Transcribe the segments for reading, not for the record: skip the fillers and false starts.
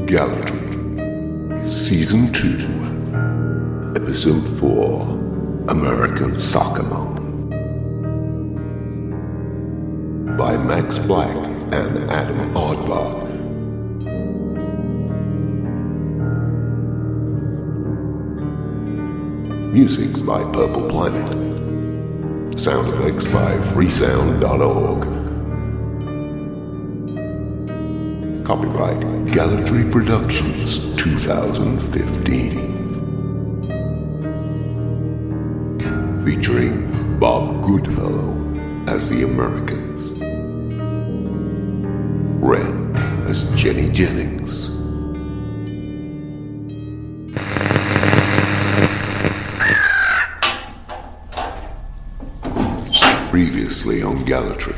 Gallantry, Season 2, Episode 4, American Soccer Mom. By Max Black and Adam Oddbach. Music by Purple Planet. Sound effects by freesound.org. Copyright Gallantry Productions 2015. Featuring Bob Goodfellow as the Americans, Ren as Jenny Jennings, previously on Gallantry.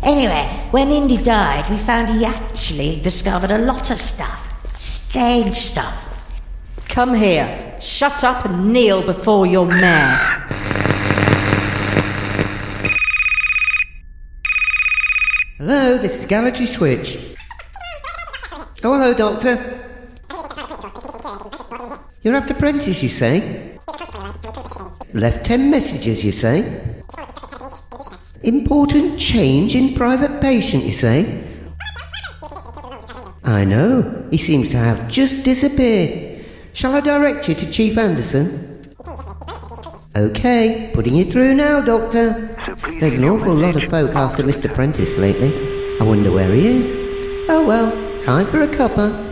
Anyway, when Indy died, we found he actually discovered a lot of stuff. Strange stuff. Come here. Shut up and kneel before your mare. Hello, this is Gallantry Switch. Oh, hello, Doctor. You're after Prentice, you say? Left 10 messages, you say? Important change in private patient, you say? I know, he seems to have just disappeared. Shall I direct you to Chief Anderson? OK, putting you through now, Doctor. There's an awful lot of folk after Mr. Prentice lately. I wonder where he is. Oh well, time for a cuppa.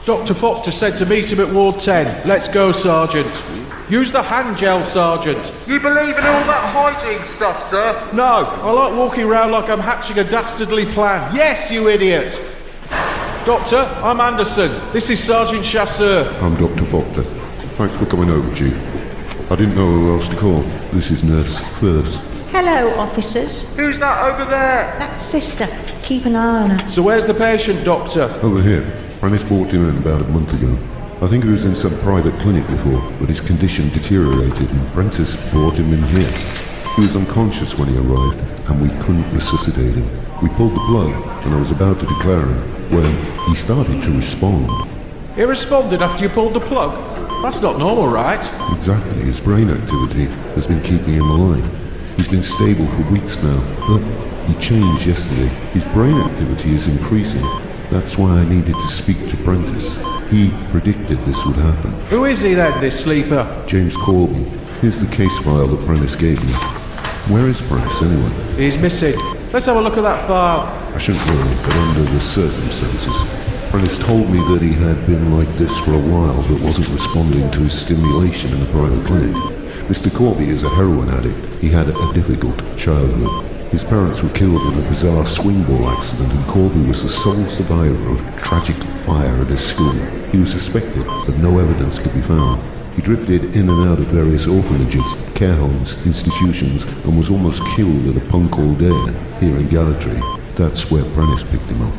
Dr. Proctor said to meet him at Ward 10. Let's go, Sergeant. Use the hand gel, Sergeant. You believe in all that hygiene stuff, sir? No, I like walking around like I'm hatching a dastardly plan. Yes, you idiot! Doctor, I'm Anderson. This is Sergeant Chasseur. I'm Dr. Proctor. Thanks for coming over, Chief. I didn't know who else to call. This is Nurse First. Hello, officers. Who's that over there? That's Sister. Keep an eye on her. So where's the patient, Doctor? Over here. Prentice brought him in about a month ago. I think he was in some private clinic before, but his condition deteriorated and Prentice brought him in here. He was unconscious when he arrived, and we couldn't resuscitate him. We pulled the plug, and I was about to declare him when he started to respond. He responded after you pulled the plug? That's not normal, right? Exactly. His brain activity has been keeping him alive. He's been stable for weeks now, but he changed yesterday. His brain activity is increasing. That's why I needed to speak to Prentice. He predicted this would happen. Who is he then, this sleeper? James Corby. Here's the case file that Prentice gave me. Where is Prentice anyway? He's missing. Let's have a look at that file. I shouldn't worry, but under the circumstances. Prentice told me that he had been like this for a while, but wasn't responding to his stimulation in the private clinic. Mr. Corby is a heroin addict. He had a difficult childhood. His parents were killed in a bizarre swing ball accident, and Corby was the sole survivor of a tragic fire at his school. He was suspected, but no evidence could be found. He drifted in and out of various orphanages, care homes, institutions, and was almost killed at a punk called Dare here in Gallantry. That's where Prentice picked him up.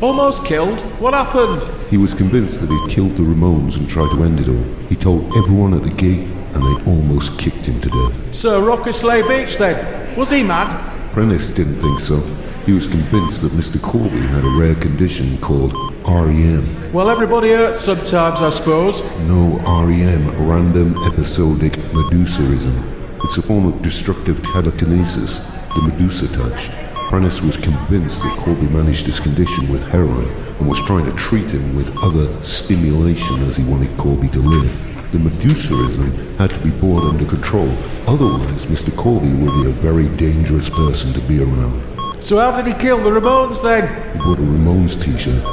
Almost killed? What happened? He was convinced that he'd killed the Ramones and tried to end it all. He told everyone at the gate, and they almost kicked him to death. Sir Rocksley Beach then? Was he mad? Prentice didn't think so. He was convinced that Mr. Corby had a rare condition called REM. Well, everybody hurts sometimes, I suppose. No, REM, random episodic Medusaism. It's a form of destructive telekinesis, the Medusa touch. Prentice was convinced that Corby managed his condition with heroin and was trying to treat him with other stimulation as he wanted Corby to live. The Medusaism had to be brought under control, otherwise Mr. Corby would be a very dangerous person to be around. So how did he kill the Ramones then? He bought a Ramones t-shirt,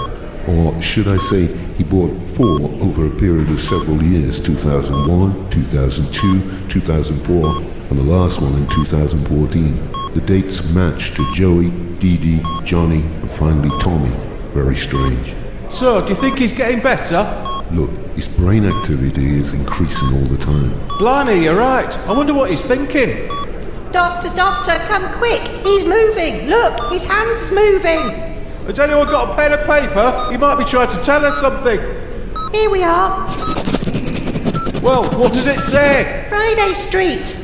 or should I say he bought 4 over a period of several years, 2001, 2002, 2004, and the last one in 2014. The dates matched to Joey, Dee Dee, Johnny, and finally Tommy. Very strange. So, do you think he's getting better? Look, his brain activity is increasing all the time. Blimey, you're right. I wonder what he's thinking. Doctor, come quick. He's moving. Look, his hand's moving. Has anyone got a pen and paper? He might be trying to tell us something. Here we are. Well, what does it say? Friday Street.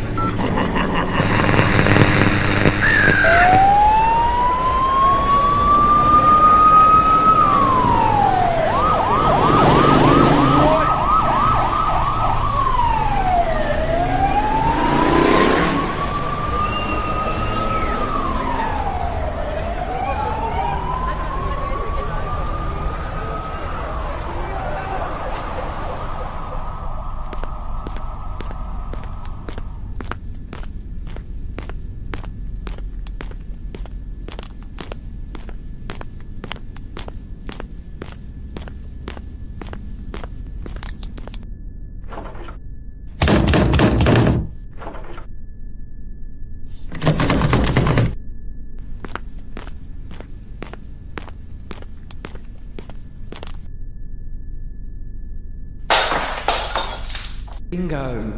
Bingo.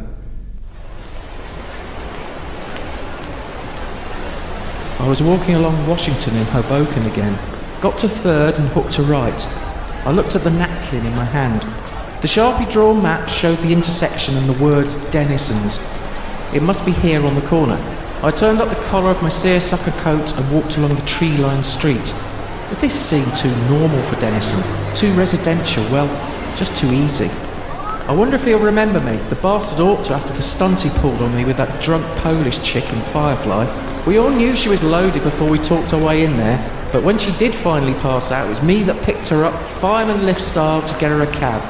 I was walking along Washington in Hoboken again. Got to 3rd and hooked to right. I looked at the napkin in my hand. The sharply drawn map showed the intersection and the words Denison's. It must be here on the corner. I turned up the collar of my seersucker coat and walked along the tree-lined street. But this seemed too normal for Denison, too residential, well, just too easy. I wonder if he'll remember me. The bastard ought to after the stunt he pulled on me with that drunk Polish chick in Firefly. We all knew she was loaded before we talked our way in there, but when she did finally pass out, it was me that picked her up, fireman lift style, to get her a cab.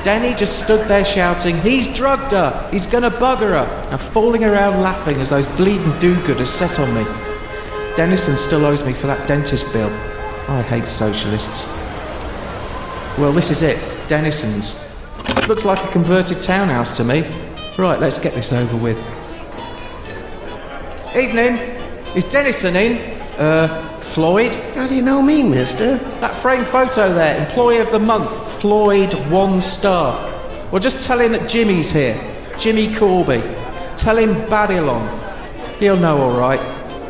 Denny just stood there shouting, "He's drugged her! He's gonna bugger her!" and falling around laughing as those bleeding do-gooders set on me. Denison still owes me for that dentist bill. I hate socialists. Well, this is it. Denison's. Looks like a converted townhouse to me. Right, let's get this over with. Evening. Is Denison in? Floyd? How do you know me, mister? That framed photo there, Employee of the Month, Floyd 1 star. Well, just tell him that Jimmy's here. Jimmy Corby. Tell him Babylon. He'll know all right.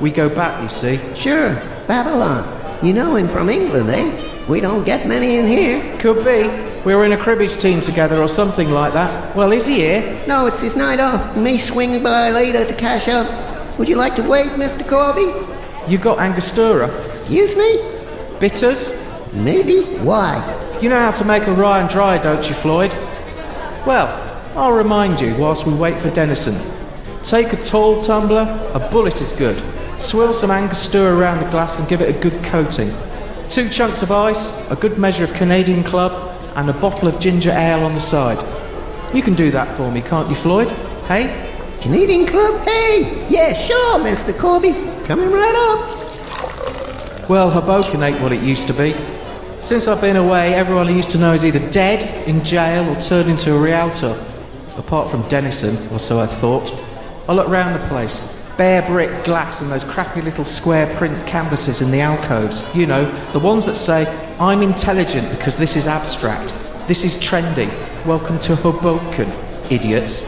We go back, you see. Sure, Babylon. You know him from England, eh? We don't get many in here. Could be. We were in a cribbage team together or something like that. Well, is he here? No, it's his night off. May swing by later to cash up. Would you like to wait, Mr. Corby? You got Angostura? Excuse me? Bitters? Maybe. Why? You know how to make a rye and dry, don't you, Floyd? Well, I'll remind you whilst we wait for Denison. Take a tall tumbler, a bullet is good. Swill some Angostura around the glass and give it a good coating. 2 chunks of ice, a good measure of Canadian Club, and a bottle of ginger ale on the side. You can do that for me, can't you, Floyd? Hey? Canadian Club? Hey! Yeah, sure, Mr. Corby. Coming right up. Well, Hoboken ain't what it used to be. Since I've been away, everyone I used to know is either dead, in jail, or turned into a realtor. Apart from Denison, or so I thought. I looked round the place. Bare brick glass and those crappy little square print canvases in the alcoves. You know, the ones that say, "I'm intelligent because this is abstract. This is trendy. Welcome to Hoboken, idiots."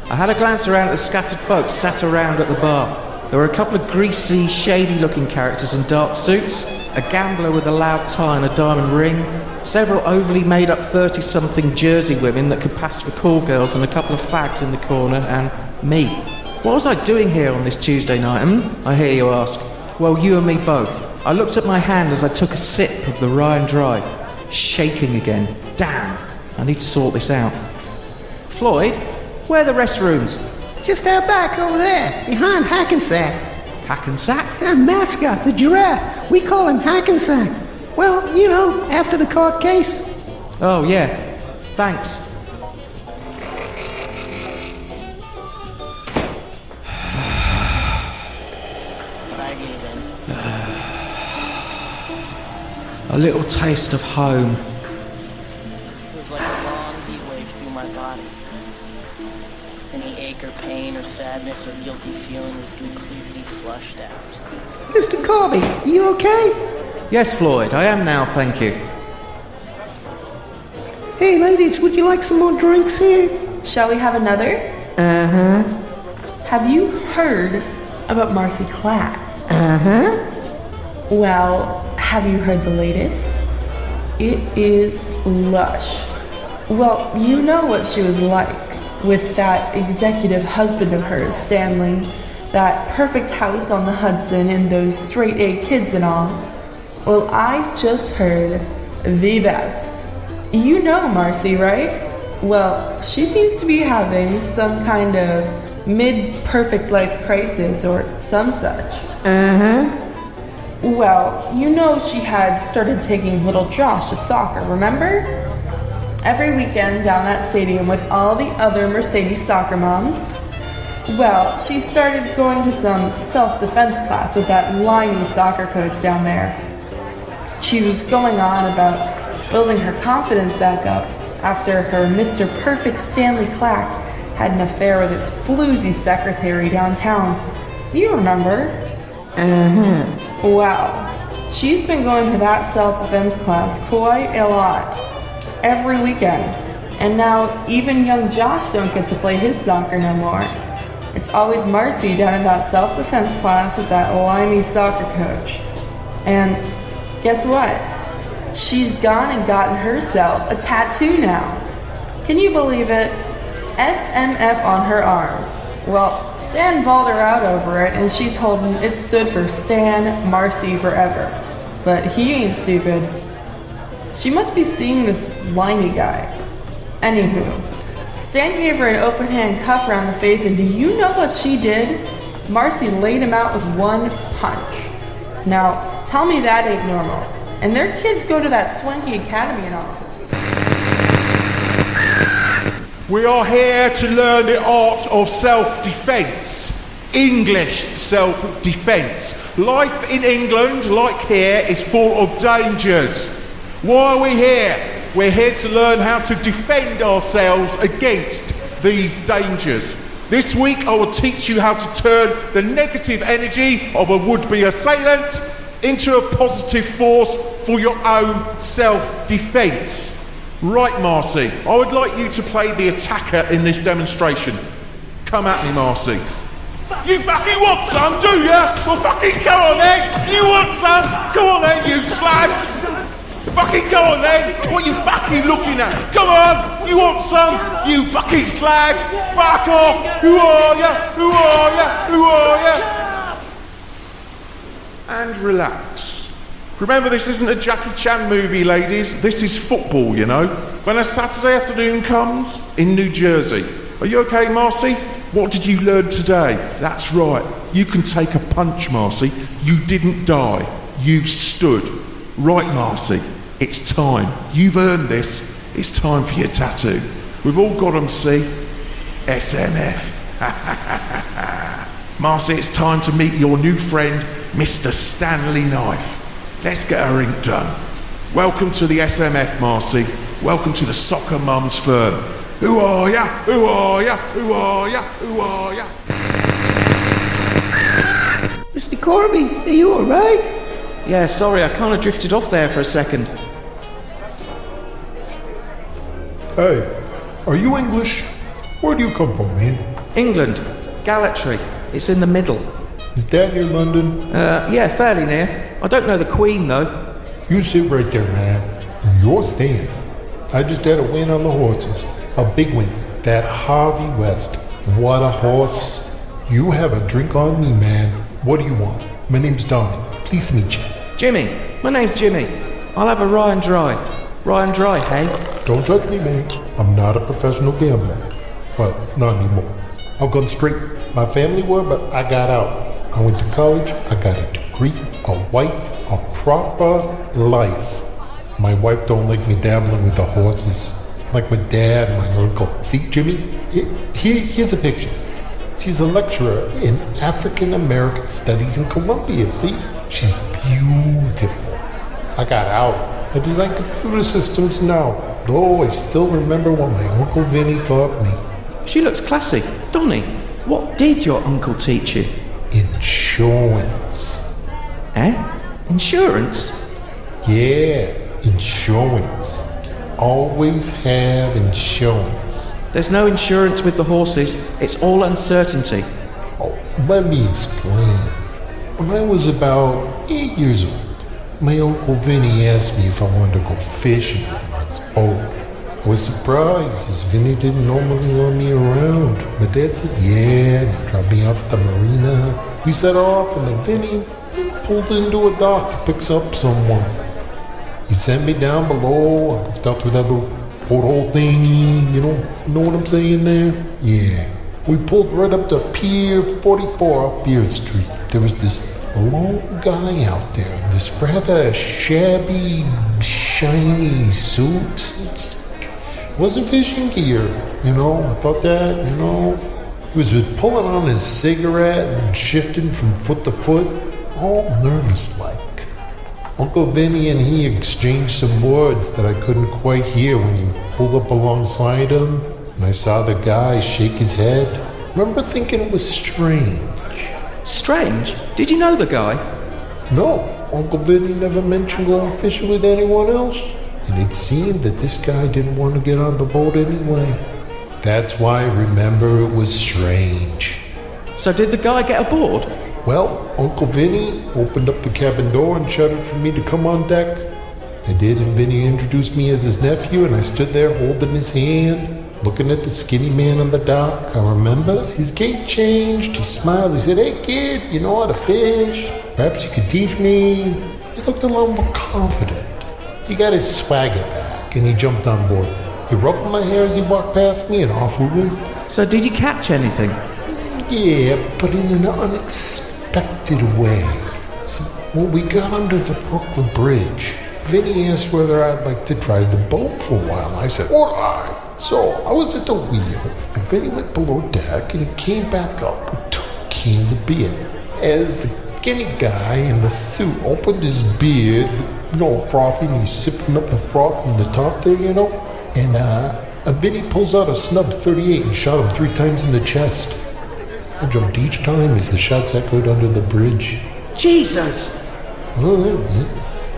I had a glance around at the scattered folks sat around at the bar. There were a couple of greasy, shady-looking characters in dark suits, a gambler with a loud tie and a diamond ring, several overly made-up 30-something Jersey women that could pass for call girls, and a couple of fags in the corner, and me. What was I doing here on this Tuesday night, I hear you ask. Well, you and me both. I looked at my hand as I took a sip of the rye and dry. Shaking again. Damn, I need to sort this out. Floyd, where are the restrooms? Just out back over there, behind Hackensack. Hackensack? Mascot, the giraffe. We call him Hackensack. Well, you know, after the court case. Oh, yeah. Thanks. A little taste of home. It was like a long heat wave through my body. Any ache or pain or sadness or guilty feeling was completely flushed out. Mr. Corby, you okay? Yes, Floyd, I am now, thank you. Hey, ladies, would you like some more drinks here? Shall we have another? Uh-huh. Have you heard about Marcy Clack? Uh-huh. Well, have you heard the latest? It is lush. Well, you know what she was like with that executive husband of hers, Stanley. That perfect house on the Hudson and those straight-A kids and all. Well, I just heard the best. You know Marcy, right? Well, she seems to be having some kind of mid-perfect life crisis or some such. Uh-huh. Well, you know she had started taking little Josh to soccer, remember? Every weekend down at stadium with all the other Mercedes soccer moms. Well, she started going to some self-defense class with that limey soccer coach down there. She was going on about building her confidence back up after her Mr. Perfect Stanley Clack had an affair with his floozy secretary downtown. Do you remember? Uh-huh. Wow. She's been going to that self-defense class quite a lot. Every weekend. And now even young Josh don't get to play his soccer no more. It's always Marcy down in that self-defense class with that limey soccer coach. And guess what? She's gone and gotten herself a tattoo now. Can you believe it? SMF on her arm. Well, Stan bawled her out over it, and she told him it stood for Stan Marcy Forever. But he ain't stupid. She must be seeing this limey guy. Anywho, Stan gave her an open hand cuff around the face, and do you know what she did? Marcy laid him out with one punch. Now, tell me that ain't normal. And their kids go to that swanky academy and all. We are here to learn the art of self-defence. English self-defence. Life in England, like here, is full of dangers. Why are we here? We're here to learn how to defend ourselves against these dangers. This week I will teach you how to turn the negative energy of a would-be assailant into a positive force for your own self-defence. Right, Marcy, I would like you to play the attacker in this demonstration. Come at me, Marcy. You fucking want some, do ya? Well, fucking come on then! You want some? Come on then, you slags! Fucking go on then! What are you fucking looking at? Come on! You want some? You fucking slag! Fuck off! Who are ya? Who are ya? Who are ya? And relax. Remember, this isn't a Jackie Chan movie, ladies. This is football, you know. When a Saturday afternoon comes in New Jersey. Are you okay, Marcy? What did you learn today? That's right. You can take a punch, Marcy. You didn't die. You stood. Right, Marcy. It's time. You've earned this. It's time for your tattoo. We've all got them, see? SMF. Marcy, it's time to meet your new friend, Mr. Stanley Knife. Let's get her ink done. Welcome to the SMF, Marcy. Welcome to the Soccer Mums firm. Who are ya? Who are ya? Who are ya? Who are ya? Mr. Corby, are you alright? Yeah, sorry, I kind of drifted off there for a second. Hey, are you English? Where do you come from, man? England. Gallatry. It's in the middle. Is that near London? Yeah, fairly near. I don't know the Queen, though. You sit right there, man. You're staying. I just had a win on the horses. A big win. That Harvey West. What a horse. You have a drink on me, man. What do you want? My name's Donnie. Pleased to meet you. Jimmy. My name's Jimmy. I'll have a rye and dry. Rye and dry, hey? Don't judge me, man. I'm not a professional gambler. Well, not anymore. I've gone straight. My family were, but I got out. I went to college. I got a degree, a wife, a proper life. My wife don't like me dabbling with the horses. Like my dad and my uncle. See, Jimmy? Here's a picture. She's a lecturer in African American Studies in Columbia, see? She's beautiful. I got out. I design computer systems now, though I still remember what my Uncle Vinny taught me. She looks classy. Donnie, what did your uncle teach you? Insurance. Eh? Insurance? Yeah, insurance. Always have insurance. There's no insurance with the horses. It's all uncertainty. Oh, let me explain. When I was about 8 years old, my Uncle Vinny asked me if I wanted to go fishing on his boat. I was surprised, as Vinny didn't normally let me around. My dad said yeah, and he dropped me off at the marina. We set off, and then Vinny pulled into a dock to pick up someone. He sent me down below. I looked out through that little porthole thing, you know what I'm saying there? Yeah. We pulled right up to Pier 44 off Beard Street. There was this lone guy out there, this rather shabby, shiny suit. It wasn't fishing gear, I thought that, He was pulling on his cigarette and shifting from foot to foot, all nervous like. Uncle Vinny and he exchanged some words that I couldn't quite hear when he pulled up alongside him, and I saw the guy shake his head. I remember thinking it was strange. Strange? Did you know the guy? No, Uncle Vinny never mentioned going fishing with anyone else. and it seemed that this guy didn't want to get on the boat anyway. That's why I remember it was strange. So did the guy get aboard? Well, Uncle Vinny opened up the cabin door and shouted for me to come on deck. I did, and Vinny introduced me as his nephew, and I stood there holding his hand, looking at the skinny man on the dock. I remember his gait changed. He smiled. He said, "Hey kid, you know how to fish? Perhaps you could teach me." He looked a little more confident. He got his swagger back, and he jumped on board. He ruffled my hair as he walked past me, and off we went. So did you catch anything? Yeah, but in an unexpected way. So when we got under the Brooklyn Bridge, Vinny asked whether I'd like to drive the boat for a while. I said, all right. So I was at the wheel, and Vinny went below deck, and he came back up with 2 cans of beer. As the skinny guy in the suit opened his beard, frothy, and he's sipping up the froth from the top there, and Vinny pulls out a snub 38 and shot him 3 times in the chest. I jumped each time as the shots echoed under the bridge. Jesus!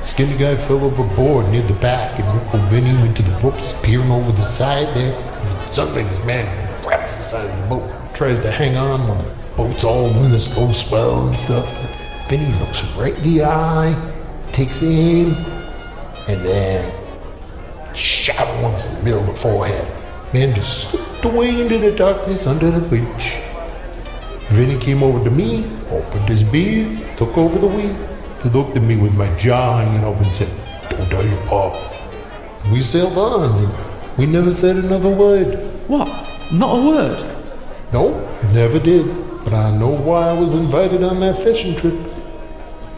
Skinny guy fell overboard near the back, and Uncle Vinny went to the ropes, peering over the side there. And suddenly this man grabs the side of the boat, tries to hang on when the boat's all in this low swell and stuff. Vinny looks right in the eye, takes aim, and then shot him once in the middle of the forehead. Man just slipped away into the darkness under the bridge. Vinny came over to me, opened his beard, took over the wheel. He looked at me with my jaw hanging open and said, "Don't tell your pa." We sailed on, and we never said another word. What? Not a word? No, never did. But I know why I was invited on that fishing trip.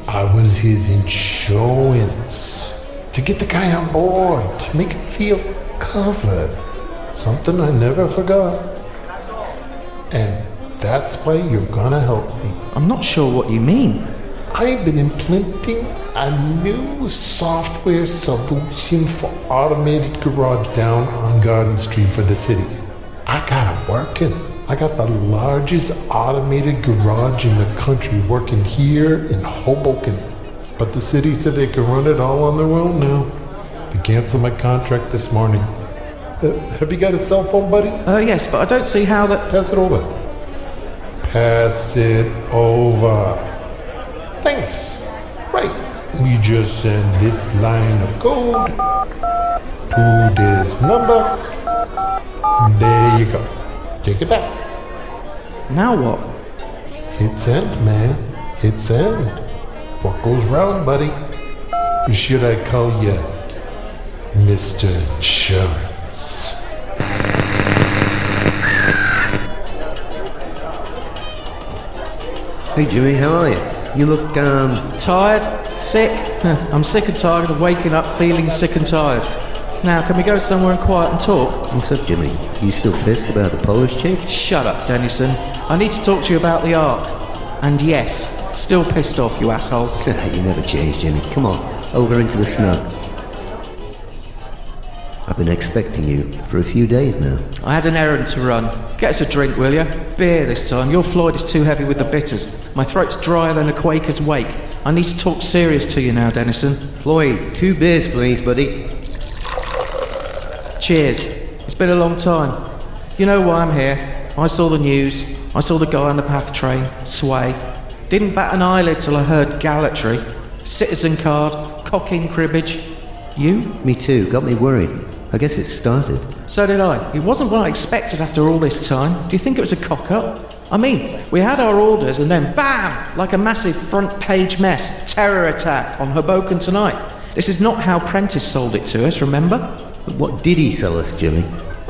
I was his insurance. To get the guy on board, to make him feel covered. Something I never forgot. And that's why you're gonna help me. I'm not sure what you mean. I've been implementing a new software solution for automated garage down on Garden Street for the city. I got it working. I got the largest automated garage in the country working here in Hoboken. But the city said they could run it all on their own now. They canceled my contract this morning. Have you got a cell phone, buddy? Yes, but I don't see how that... Pass it over. Pass it over. Thanks. Right. We just send this line of code to this number. There you go. Take it back. Now what? Hit send, man. Hit send. What goes round, buddy? Or should I call you Mr. Insurance? Hey Jimmy, how are you? You look, Tired? Sick? I'm sick and tired of waking up feeling sick and tired. Now, can we go somewhere quiet and talk? What's up, Jimmy? You still pissed about the Polish chick? Shut up, Dennison. I need to talk to you about the Ark. And yes, still pissed off, you asshole. You never change, Jimmy. Come on, over into the snug. I've been expecting you for a few days now. I had an errand to run. Get us a drink, will you? Beer this time. Your Floyd is too heavy with the bitters. My throat's drier than a Quaker's wake. I need to talk serious to you now, Dennison. Floyd, 2 beers, please, buddy. Cheers. It's been a long time. You know why I'm here. I saw the news. I saw the guy on the PATH train, sway. Didn't bat an eyelid till I heard Gallatry. Citizen card, cocking cribbage. You? Me too, got me worried. I guess it started. So did I. It wasn't what I expected after all this time. Do you think it was a cock-up? I mean, we had our orders and then BAM! Like a massive front-page mess. Terror attack on Hoboken tonight. This is not how Prentice sold it to us, remember? But what did he sell us, Jimmy?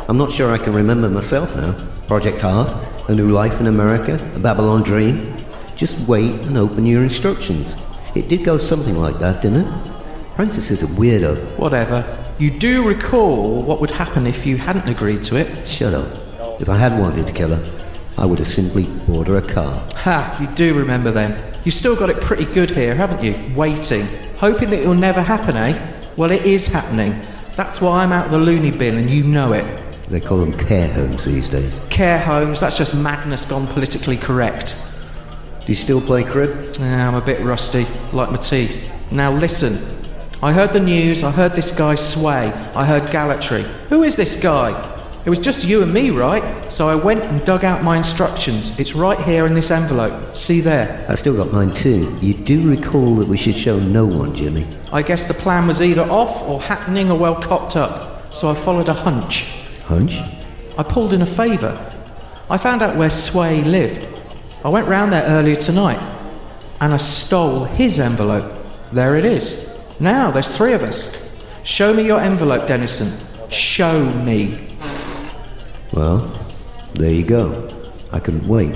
I'm not sure I can remember myself now. Project Hard, A New Life in America, A Babylon Dream. Just wait and open your instructions. It did go something like that, didn't it? Prentice is a weirdo. Whatever. You do recall what would happen if you hadn't agreed to it? Shut up. If I had wanted to kill her, I would have simply bought her a car. Ha, you do remember then. You've still got it pretty good here, haven't you? Waiting. Hoping that it'll never happen, eh? Well, it is happening. That's why I'm out of the loony bin and you know it. They call them care homes these days. Care homes, that's just madness gone politically correct. Do you still play crib? I'm a bit rusty, like my teeth. Now listen, I heard the news, I heard this guy Sway, I heard Gallatry. Who is this guy? It was just you and me, right? So I went and dug out my instructions. It's right here in this envelope. See there? I still got mine too. You do recall that we should show no one, Jimmy. I guess the plan was either off or happening or well cocked up. So I followed a hunch. Hunch? I pulled in a favour. I found out where Sway lived. I went round there earlier tonight and I stole his envelope. There it is. Now there's 3 of us. Show me your envelope, Dennison. Show me. Well, there you go. I couldn't wait.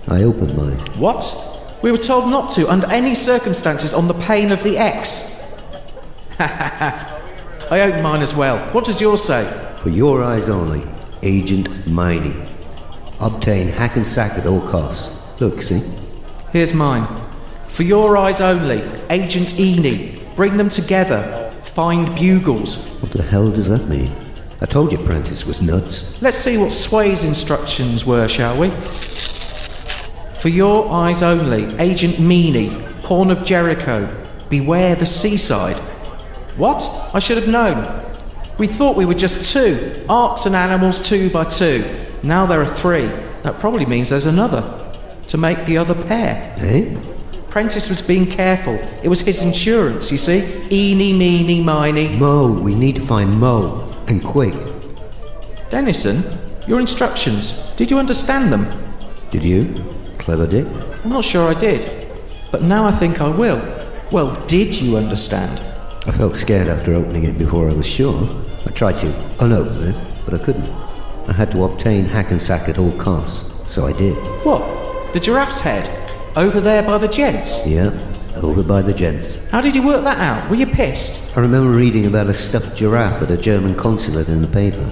I opened mine. What? We were told not to, under any circumstances, on the pain of the X. I opened mine as well. What does yours say? For your eyes only, Agent Miney. Obtain Hackensack at all costs. Look, see? Here's mine. For your eyes only, Agent Eney. Bring them together. Find bugles. What the hell does that mean? I told you Prentice was nuts. Let's see what Sway's instructions were, shall we? For your eyes only, Agent Meany, Horn of Jericho. Beware the seaside. What? I should have known. We thought we were just 2. Arks and animals 2 by 2. Now there are 3. That probably means there's another. To make the other pair. Eh? Prentice was being careful. It was his insurance, you see. Eeny, meeny, miny. Mo, we need to find Mo. And quick. Dennison, your instructions, did you understand them? Did you? Clever Dick? I'm not sure I did. But now I think I will. Well, did you understand? I felt scared after opening it before I was sure. I tried to unopen it, but I couldn't. I had to obtain Hackensack at all costs, so I did. What? The giraffe's head? Over there by the gents? Yeah, over by the gents. How did you work that out? Were you pissed? I remember reading about a stuffed giraffe at a German consulate in the paper.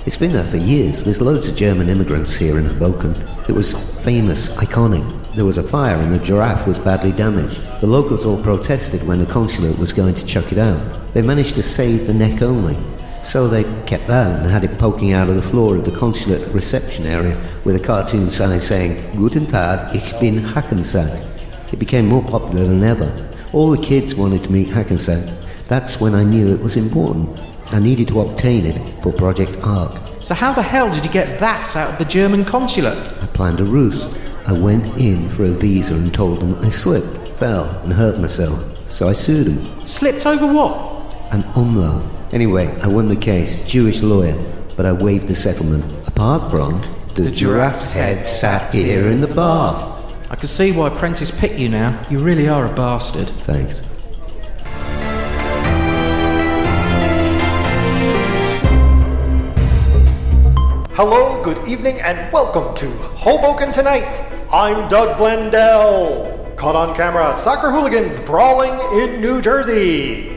It's been there for years. There's loads of German immigrants here in Hoboken. It was famous, iconic. There was a fire and the giraffe was badly damaged. The locals all protested when the consulate was going to chuck it out. They managed to save the neck only. So they kept that and had it poking out of the floor of the consulate reception area with a cartoon sign saying, Guten Tag, ich bin Hackensack. It became more popular than ever. All the kids wanted to meet Hackensack. That's when I knew it was important. I needed to obtain it for Project Ark. So how the hell did you get that out of the German consulate? I planned a ruse. I went in for a visa and told them I slipped, fell and hurt myself. So I sued them. Slipped over what? An umlaut. Anyway, I won the case, Jewish lawyer, but I waived the settlement. Apart from, the giraffe's head sat here in the bar. I can see why Prentice picked you now. You really are a bastard. Thanks. Hello, good evening, and welcome to Hoboken Tonight. I'm Doug Blendell. Caught on camera, soccer hooligans brawling in New Jersey.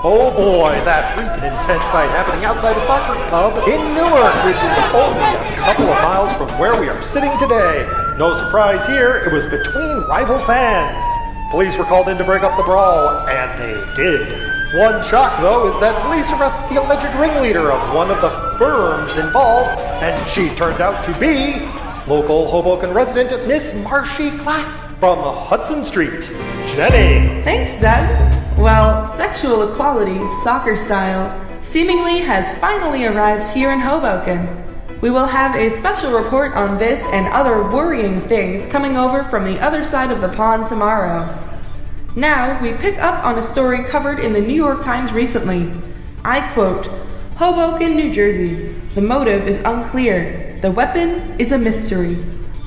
Oh boy, that brief and intense fight happening outside a soccer pub in Newark, which is only a couple of miles from where we are sitting today. No surprise here, it was between rival fans. Police were called in to break up the brawl, and they did. One shock, though, is that police arrested the alleged ringleader of one of the firms involved, and she turned out to be local Hoboken resident Miss Marshy Clapp from Hudson Street. Jenny. Thanks, Doug. Well, sexual equality, soccer style, seemingly has finally arrived here in Hoboken. We will have a special report on this and other worrying things coming over from the other side of the pond tomorrow. Now, we pick up on a story covered in the New York Times recently. I quote, Hoboken, New Jersey. The motive is unclear. The weapon is a mystery.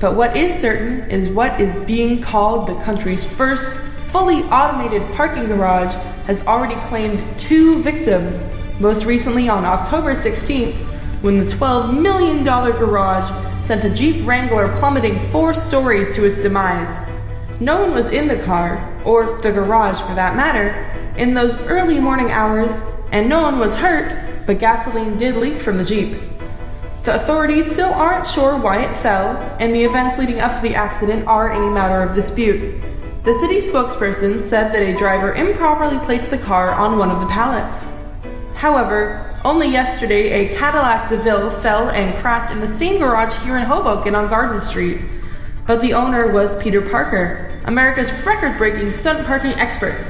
But what is certain is what is being called the country's first fully automated parking garage has already claimed 2 victims, most recently on October 16th, when the $12 million garage sent a Jeep Wrangler plummeting 4 stories to its demise. No one was in the car, or the garage for that matter, in those early morning hours, and no one was hurt, but gasoline did leak from the Jeep. The authorities still aren't sure why it fell, and the events leading up to the accident are a matter of dispute. The city spokesperson said that a driver improperly placed the car on one of the pallets. However, only yesterday a Cadillac DeVille fell and crashed in the same garage here in Hoboken on Garden Street. But the owner was Peter Parker, America's record-breaking stunt parking expert.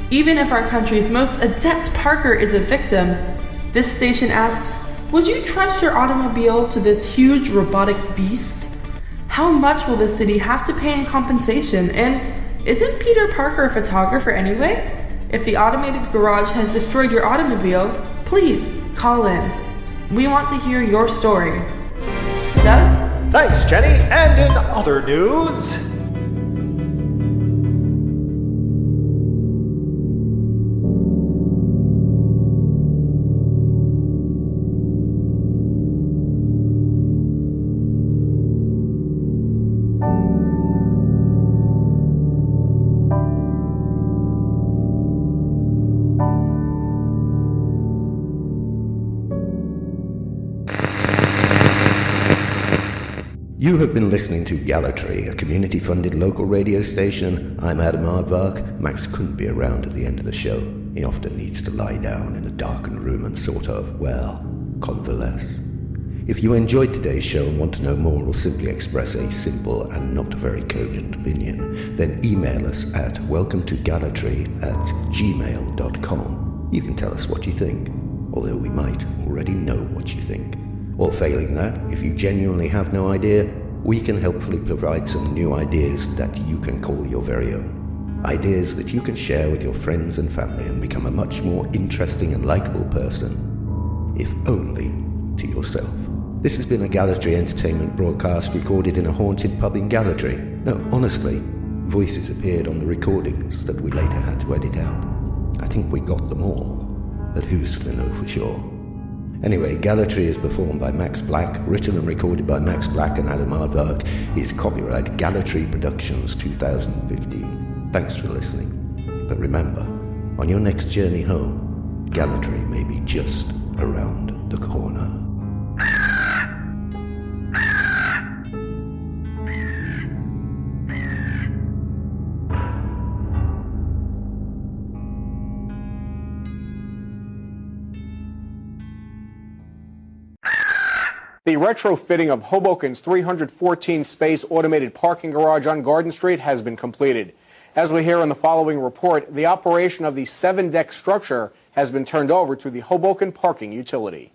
Even if our country's most adept parker is a victim, this station asks, would you trust your automobile to this huge robotic beast? How much will the city have to pay in compensation? And isn't Peter Parker a photographer anyway? If the automated garage has destroyed your automobile, please call in. We want to hear your story. Doug? Thanks, Jenny. And in other news... You have been listening to Gallatry, a community-funded local radio station. I'm Adam Aardvark. Max couldn't be around at the end of the show. He often needs to lie down in a darkened room and sort of, well, convalesce. If you enjoyed today's show and want to know more or simply express a simple and not very cogent opinion, then email us at welcometogallatry@gmail.com. You can tell us what you think, although we might already know what you think. Or failing that, if you genuinely have no idea, we can helpfully provide some new ideas that you can call your very own. Ideas that you can share with your friends and family and become a much more interesting and likable person, if only to yourself. This has been a Gallatry Entertainment broadcast recorded in a haunted pub in Gallatry. No, honestly, voices appeared on the recordings that we later had to edit out. I think we got them all, but who's to know for sure? Anyway, Gallatry is performed by Max Black, written and recorded by Max Black and Adam Aardvark, is copyright Gallatry Productions 2015. Thanks for listening. But remember, on your next journey home, Gallatry may be just around the corner. The retrofitting of Hoboken's 314 space automated parking garage on Garden Street has been completed. As we hear in the following report, the operation of the 7-deck structure has been turned over to the Hoboken Parking Utility.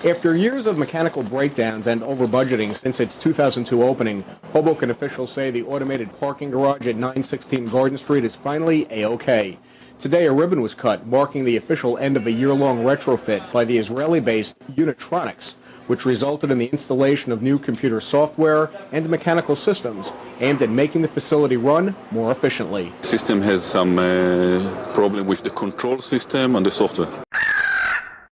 After years of mechanical breakdowns and over-budgeting since its 2002 opening, Hoboken officials say the automated parking garage at 916 Garden Street is finally A-OK. Today, a ribbon was cut, marking the official end of a year-long retrofit by the Israeli-based Unitronics, which resulted in the installation of new computer software and mechanical systems aimed at making the facility run more efficiently. The system has some problem with the control system and the software.